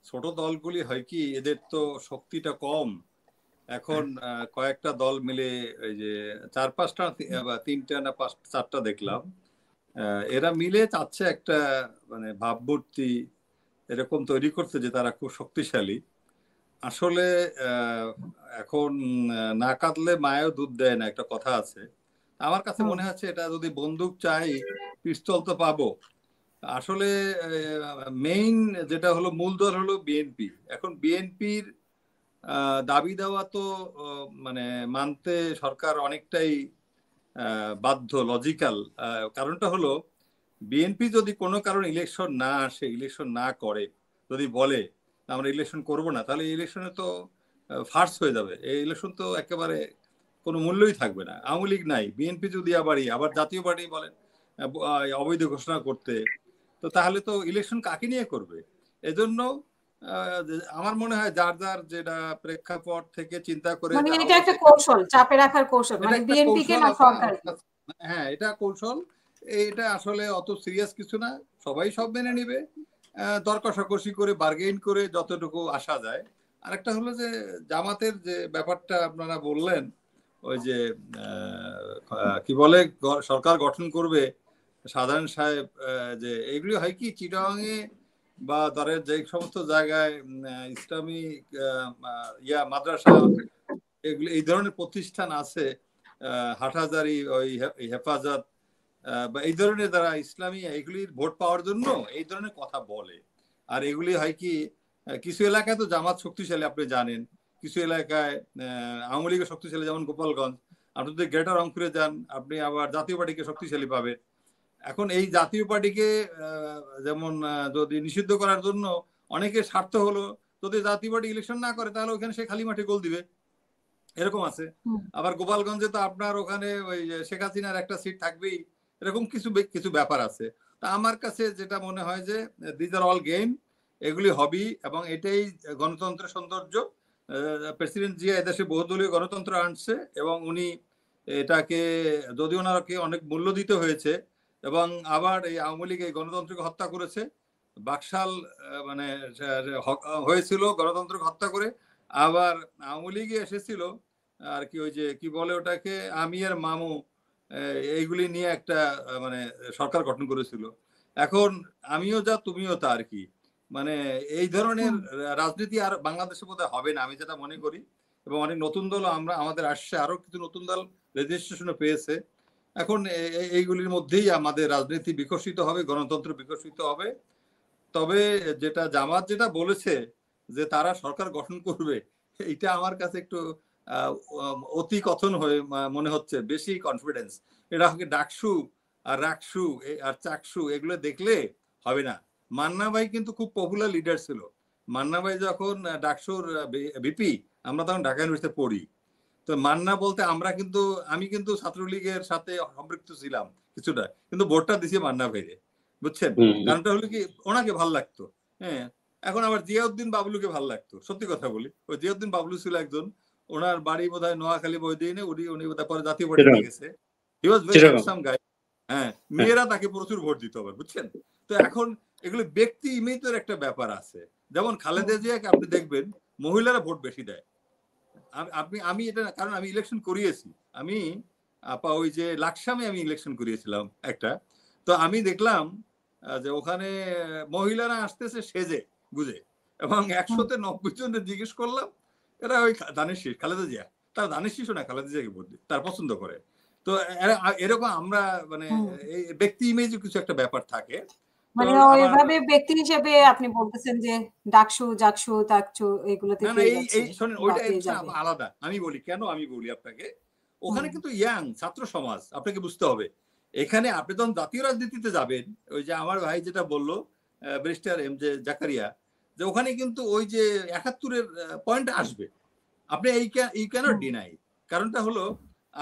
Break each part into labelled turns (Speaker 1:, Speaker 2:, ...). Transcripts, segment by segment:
Speaker 1: ছোট দলগুলি হয় কি, এদের তো শক্তিটা কম। এখন কয়েকটা দল মিলে এই যে 4-5টা বা 3টা না 4টা দেখলাম, এরা মিলে চাচ্ছে একটা মানে ভাবমূর্তি এরকম তৈরি করতে যে তারা খুব শক্তিশালী। আসলে এখন না কাঁদলে মায়েও দুধ দেয় না, একটা কথা আছে। আমার কাছে মনে হচ্ছে এটা যদি বন্দুক চাই পিস্তল তো পাবো। আসলে মেইন যেটা হলো মূল দল হলো বিএনপি। এখন বিএনপির দাবি দেওয়া তো মানে মানতে সরকার অনেকটাই বাধ্য, লজিক্যাল। কারণটা হলো বিএনপি যদি কোনো কারণে ইলেকশন না আসে, ইলেকশন না করে, যদি বলে আমরা ইলেকশন করব না, তাহলে ইলেকশনে তো ফার্স হয়ে যাবে। এই ইলেকশন তো একেবারে কোনো মূল্যই থাকবে না। আওয়ামী লীগ নাই, বিএনপি যদি আবার জাতীয় পার্টি বলেন অবৈধ ঘোষণা করতে, তো তাহলে তো ইলেকশন কাকে নিয়ে করবে? এজন্য আমার মনে হয় যার যার যেটা প্রেক্ষাপট থেকে চিন্তা করে
Speaker 2: মানে এটা একটা কৌশল, চাপে রাখার কৌশল, মানে বিএনপি কে না সরকার।
Speaker 1: হ্যাঁ, এটা কৌশল। এটা আসলে অত সিরিয়াস কিছু না, সবাই সব মেনে নিবে। দর কষাকষি করে বার্গেইন করে যতটুকু আসা যায়। আরেকটা হলো যে জামাতের যে ব্যাপারটা আপনারা বললেন, ওই যে কি বলে সরকার গঠন করবে সাধারণ সাহেব, যে এগুলি হয় কি চিটাগাংয়ে বা ধরেন যে সমস্ত জায়গায় ইসলামী মাদ্রাসা, এগুলি এই ধরনের প্রতিষ্ঠান আছে, হাটহাজারি, ওই হেফাজত বা এই ধরনের যারা ইসলামী, এগুলির ভোট পাওয়ার জন্য এই ধরনের কথা বলে। আর এগুলি হয় কি কিছু এলাকায় তো জামাত শক্তিশালী আপনি জানেন, কিছু এলাকায় আওয়ামী লীগের শক্তিশালী, যেমন গোপালগঞ্জ। আপনি যদি গ্রেটার রংপুরে যান, আপনি আবার জাতীয় পার্টিকে শক্তিশালী পাবেন। এখন এই জাতীয় পার্টিকে যেমন যদি নিষিদ্ধ করার জন্য অনেকের স্বার্থ হলো যদি জাতীয় পার্টি ইলেকশন না করে তাহলে ওখানে সে খালি মাঠে গোল দিবে, এরকম আছে। আবার গোপালগঞ্জে তো আপনার ওখানে ওই শেখ হাসিনার একটা সিট থাকবেই, এরকম কিছু কিছু ব্যাপার আছে। তা আমার কাছে যেটা মনে হয় যে দিজ আর অল গেম, এগুলি হবি, এবং এটাই গণতন্ত্রের সৌন্দর্য। প্রেসিডেন্ট জিয়া এদেশে বহুদলীয় গণতন্ত্র আনছে, এবং উনি এটাকে যদি ওনাকে অনেক মূল্য দিতে হয়েছে, এবং আবার এই আওয়ামী লীগ এই গণতন্ত্রকে হত্যা করেছে। বাকশাল মানে হয়েছিল গণতন্ত্রকে হত্যা করে, আবার আওয়ামী লীগে এসেছিল আর কি, ওই যে কি বলে ওটাকে, আমি আর মামু, এইগুলি নিয়ে একটা মানে সরকার গঠন করেছিল। এখন আমিও যা তুমিও তা আর কি, মানে এই ধরনের রাজনীতি আর বাংলাদেশে বোধহয় হবে না, আমি যেটা মনে করি। এবং অনেক নতুন দল আমাদের আসছে, আরো কিছু নতুন দল রেজিস্ট্রেশনও পেয়েছে। এখন এইগুলির মধ্যেই আমাদের রাজনীতি বিকশিত হবে, গণতন্ত্র বিকশিত হবে। তবে যেটা জামাত যেটা বলেছে যে তারা সরকার গঠন করবে, এটা আমার কাছে একটু অতি কথন হয়ে মনে হচ্ছে, বেশি কনফিডেন্স। এটা ডাকসু আর রাকসু আর চাকসু এগুলো দেখলে হবে না। মান্না ভাই কিন্তু খুব পপুলার লিডার ছিল। মান্না ভাই যখন ডাকসুর ভিপি, আমরা তখন ঢাকা ইউনিভার্সিটিতে পড়ি। তো মান্না বলতে আমি কিন্তু ছাত্রলীগের সাথে সম্পৃক্ত ছিলাম কিছুটা, কিন্তু ভোটটা দিছি মান্না ভাইরে, বুঝছেন? কারণটা হলো কি, ওনাকে ভাল লাগতো। হ্যাঁ, এখন আবার জিয়াউদ্দিন বাবলুকে ভাল লাগতো, সত্যি কথা বলি। ওই জিয়াউদ্দিন বাবলু ছিল একজন, ওনার বাড়ি বোধহয় নোয়াখালী বইদিনে, উনি বোধহয় পরে জাতীয় পার্টিতে গেছে। হি ওয়াজ ভেরি হ্যান্ডসাম গাই। হ্যাঁ, মেয়েরা তাকে প্রচুর ভোট দিত আবার, বুঝছেন? তো এখন এগুলো ব্যক্তি ইমেজের একটা ব্যাপার আছে। যেমন খালেদা জিয়াকে আপনি দেখবেন মহিলারা ভোট বেশি দেয়। আমি এটা, কারণ আমি ইলেকশন করিয়েছি। আমি ওই যে লাকসামে আমি ইলেকশন করিয়েছিলাম একটা। তো আমি দেখলাম যে ওখানে মহিলারা আসতেছে সেজে গুজে, এবং 100-90 জনের জিজ্ঞেস করলাম, এরা ওই ধানের শীষ খালেদা জিয়া, তারা ধানের শীষও না, খালেদা জিয়াকে ভোট দিই, তার পছন্দ করে। তো এরকম আমরা মানে এই ব্যক্তি ইমেজে কিছু একটা ব্যাপার থাকে।
Speaker 2: মানে ওইভাবে ব্যক্তি হিসেবে আপনি বলতেছেন যে ডাকসু জাকসু তাকসু এগুলোতে
Speaker 1: আলাদা। আমি বলি কেন, আমি বলি আপনাকে, ওখানে কিন্তু ইয়াং ছাত্র সমাজ, আপনাকে বুঝতে হবে। এখানে আপনি যখন জাতীয় রাজনীতিতে যাবেন, ওই যে আমার ভাই যেটা বললো ব্যারিস্টার এম জে জাকারিয়া, যে ওখানে কিন্তু ওই যে 71-এর পয়েন্ট আসবে, আপনি এই ক্যানট ডিনাই। কারণটা হলো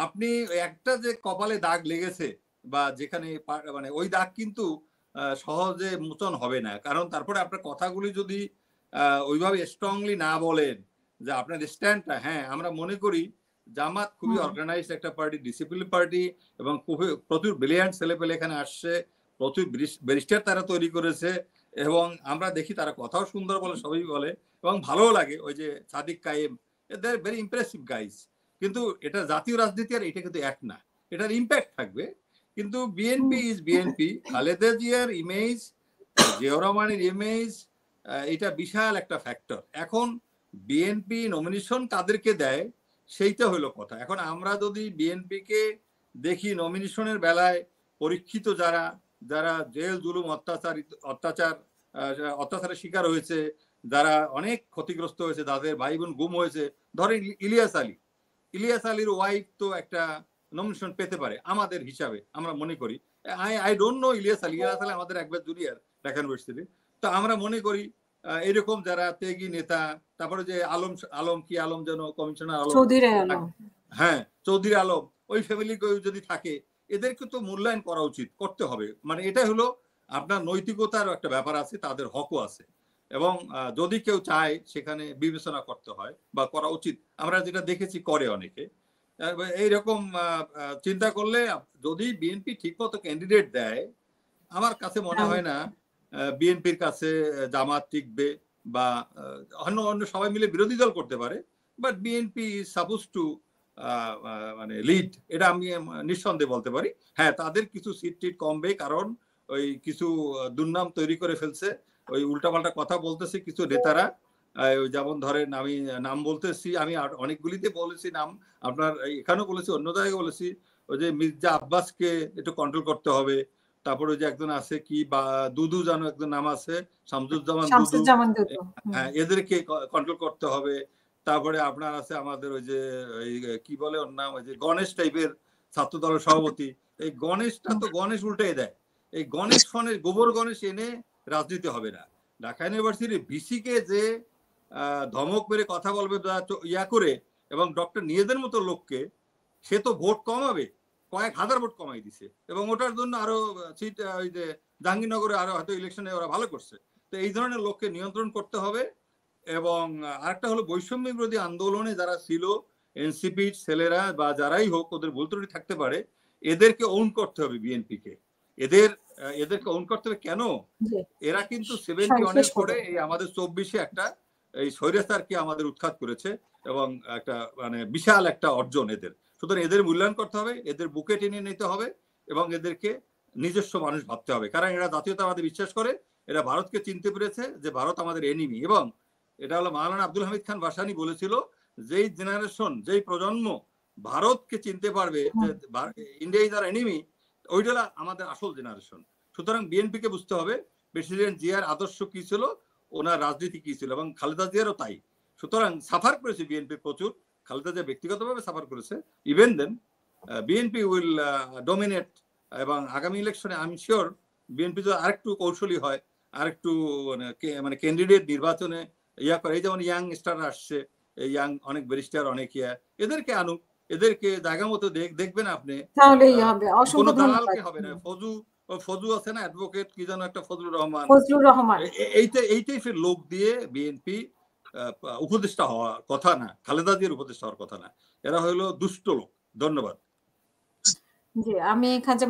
Speaker 1: আপনি একটা যে কপালে দাগ লেগেছে বা যেখানে মানে ওই দাগ কিন্তু সহজে মোচন হবে না। কারণ তারপরে আপনার কথাগুলি যদি ওইভাবে স্ট্রংলি না বলেন যে আপনার স্ট্যান্ডটা, হ্যাঁ আমরা মনে করি জামাত খুবই অর্গানাইজড একটা পার্টি, ডিসিপ্লিন পার্টি, এবং প্রচুর ব্রিলিয়ান্ট ছেলেপেলে এখানে আসছে, প্রচুর ব্যারিস্টার তারা তৈরি করেছে, এবং আমরা দেখি তারা কথাও সুন্দর বলে, সবই বলে এবং ভালোও লাগে। ওই যে সাদিক কায়েম, দে আর ভেরি ইমপ্রেসিভ গাইস। কিন্তু এটা জাতীয় রাজনীতি আর এটা কিন্তু এক না। এটার ইম্প্যাক্ট থাকবে। কিন্তু বিএনপি ইজ বিএনপি। খালেদা জিয়ার ইমেজ, জিয়াউর রহমানের ইমেজ, এটা বিশাল একটা ফ্যাক্টর। এখন বিএনপি নমিনেশন কাদেরকে দেয় সেইটা হলো কথা। এখন আমরা যদি বিএনপিকে দেখি নমিনেশনের বেলায় পরীক্ষিত যারা, যারা জেল জুলুম অত্যাচারের শিকার হয়েছে, যারা অনেক ক্ষতিগ্রস্ত হয়েছে, যাদের ভাই বোন গুম হয়েছে, ধরেন ইলিয়াস আলীর ওয়াইফ তো একটা নমিনেশন পেতে পারে আমাদের হিসাবে, আমরা মনে করি। I don't know Ilias Ali আমাদের একবার জুনিয়র ঢাকা ইউনিভার্সিটি। তো আমরা মনে করি এরকম যারা তেগি নেতা, তারপরে যে আলম যেন কমিশনার আলম, হ্যাঁ চৌধুরী আলম, ওই ফ্যামিলি যদি থাকে এদেরকে তো মূল্যায়ন করা উচিত, করতে হবে। মানে এটা হলো আপনার নৈতিকতার একটা ব্যাপার আছে, তাদের হকও আছে এবং যদি কেউ চায় সেখানে বিবেচনা করতে হয় বা করা উচিত। আমরা যেটা দেখেছি করে অনেকে। এইরকম চিন্তা করলে যদি বিএনপি ঠিকমতো ক্যান্ডিডেট দেয়, আমার কাছে মনে হয় না বিএনপির কাছে জামাত টিকবে বা অন্য সবাই মিলে বিরোধী দল করতে পারে, but BNP is suppose two মানে লিড, এটা আমি নিঃসন্দেহে বলতে পারি। হ্যাঁ, তাদের কিছু সিট টিট কমবে, কারণ ওই কিছু দুর্নাম তৈরি করে ফেলছে, ওই উল্টাপাল্টা কথা বলতেছে কিছু নেতারা। যেমন ধরেন, আমি নাম বলতেছি, আমি অনেকগুলিতে বলেছি নাম, আপনার এখানেও বলেছি, অন্য জায়গায় বলেছি। ওই যে মির্জা আব্বাসকে একটু কন্ট্রোল করতে হবে। তারপরে ওই যে একজন আছে কি বা দুদু জানো একজন নাম আছে, শামসুজ্জামান দুদু, হ্যাঁ এদেরকে কন্ট্রোল করতে হবে। তারপরে আপনার আছে আমাদের ওই যে কি বলে ওর নাম, ওই যে গণেশ টাইপের ছাত্র দলের সভাপতি। এই গণেশটা তো গণেশ উল্টাই দেয়। এই গণেশ ফণের গোবর গণেশ এনে রাজনীতি হবে না। ঢাকা ইউনিভার্সিটির ভিসিকে যে ধমক মেরে কথা বলবে ইয়া করে, এবং ডক্টর নিয়েদের মতো লোককে, সে তো ভোট কমাবে, কয়েক হাজার ভোট কমাই দিছে, এবং ওটার জন্য আরো সিট ওই যে জাহাঙ্গীরনগরে আরো হয়তো ইলেকশনে ওরা ভালো করছে। তো এই ধরনের লোককে নিয়ন্ত্রণ করতে হবে। এবং আরেকটা হলো বৈষম্য বিরোধী আন্দোলনে যারা ছিল, এনসিপির ছেলেরা বা যারাই হোক, ওদের ভুল ত্রুটি থাকতে পারে, এদেরকে ওন করতে হবে বিএনপিকে। এদেরকে ওন করতে হবে। কেন? এরা কিন্তু 71-এর পরে এই আমাদের 24-এ একটা এই স্বৈরাচারকে আমাদের উৎখাত করেছে এবং একটা মানে বিশাল একটা অর্জন এদের। সুতরাং এদের মূল্যায়ন করতে হবে, এদের বুকে টেনে নিতে হবে এবং এদেরকে নিজস্ব মানুষ ভাবতে হবে। কারণ এরা জাতীয়তাবাদে বিশ্বাস করে, এরা ভারতকে চিনতে পেরেছে যে ভারত আমাদের এনিমি। এবং এটা হলো মাওলানা আব্দুল হামিদ খান ভাসানী বলেছিল, যেই জেনারেশন, যেই প্রজন্ম ভারতকে চিনতে পারবে যে ইন্ডিয়া ইজ আর এনিমি, ওইটা আমাদের আসল জেনারেশন। সুতরাং বিএনপিকে বুঝতে হবে প্রেসিডেন্ট জিয়ার আদর্শ কি ছিল, ওনার রাজনীতি কি ছিল, এবং খালেদা জিয়ারও তাই। সুতরাং সাফার করেছে বিএনপি প্রচুর, খালেদা জিয়া ব্যক্তিগতভাবে সাফার করেছে। Even then BNP will dominate, এবং আগামী ইলেকশনে আমি শিওর বিএনপি যদি আরেকটু কৌশলী হয়, আরেকটু মানে ক্যান্ডিডেট নির্বাচনে ইয়া করে, এই যেমন ইয়াং স্টার আসছে, ইয়াং অনেক ব্যারিস্টার, অনেক এদেরকে আনুক, এদেরকে জায়গা মতো দেখবেন আপনি, কোনো দালালকে হবে না। ফজু আছে না, অ্যাডভোকেট কি যেন একটা, ফজলুর রহমান, এইটাই ফের লোক দিয়ে বিএনপি উপদেষ্টা হওয়ার কথা না, খালেদা জিয়ার উপদেষ্টা হওয়ার কথা না। এরা হলো দুষ্ট লোক। ধন্যবাদ।
Speaker 2: জি, আমি খাজা